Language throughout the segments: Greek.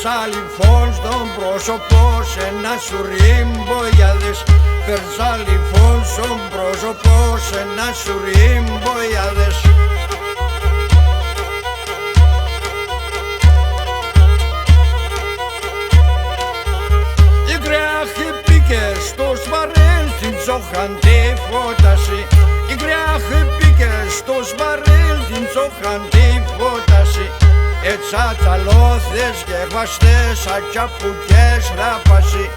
Περσάλιφων στον πρόσωπο σε ένα σουρί μποιάδες. Περσάλιφων στον πρόσωπο σε ένα σουρί μποιάδες. Η κράχη πήκε στο σπαρέλ την τσόχαν τη φώταση. Η κράχη πήκε στο σπαρέλ την τσόχαν τη φώταση. Ετσατσαλώθες και βαστές ατσαπουκές ράπαση.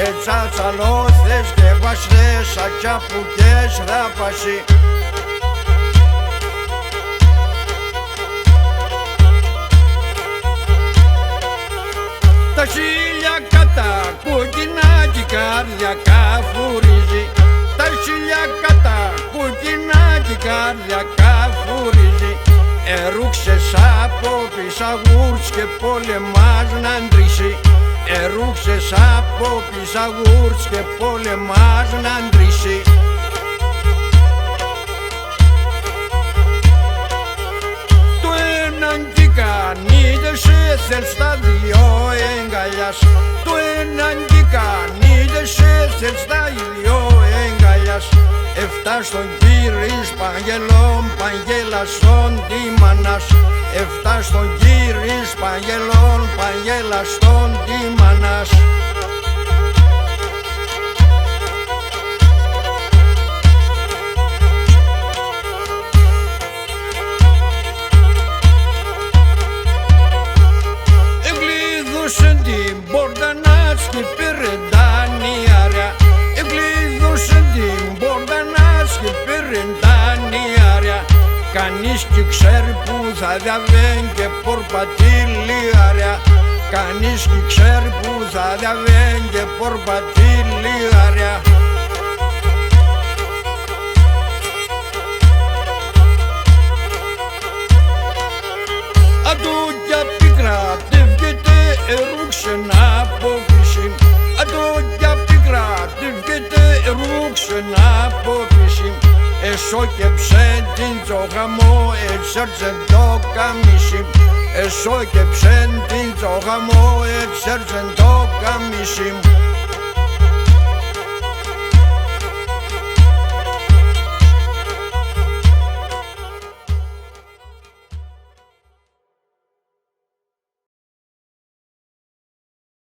Ετσατσαλώθες και βαστές ατσαπουκές ράπαση. Τα χίλια κατά κόκκινα κι η καρδιά καφουρίζει. Τα χίλια κατά κόκκινα κι η καρδιά καφουρίζει. Ερούξες από πισαγούρς και πολεμάς να ντρίσει. Ερούξες από πισαγούρς και πολεμάς να ντρίσει. Το έναν κι κανείς σε θέλ στα δυο εγκαλιάς. Το έναν κι κανείς σε θέλ στα δυο εγκαλιάς. Εφτά στον Κύρις Παγγελών, Παγγέλας στον Τίμανας. Εφτά στον Κύρις Παγγελών, Παγγέλας στον Τίμανας. Εγκλείδωσαν την πόρτα να σκυπήρε ντανιάρια. Εγκλείδωσαν την πόρτα να σκυπήρε ντανιάρια. Κανείς κι ξέρει που θα διαβαίνει και πορπατήλιαρια. Κανείς κι ξέρει που θα διαβαίνει και πορπατήλιαρια. Αντούκια πίκρα τεύγεται ερούξεν από πίση. Αντούκια πίκρα τεύγεται ερούξεν από πίση. Εσώκεψε την τσοχαμό, εξέρτσε το καμίσι. Εσώκεψε την τσοχαμό, εξέρτσε το καμίσι.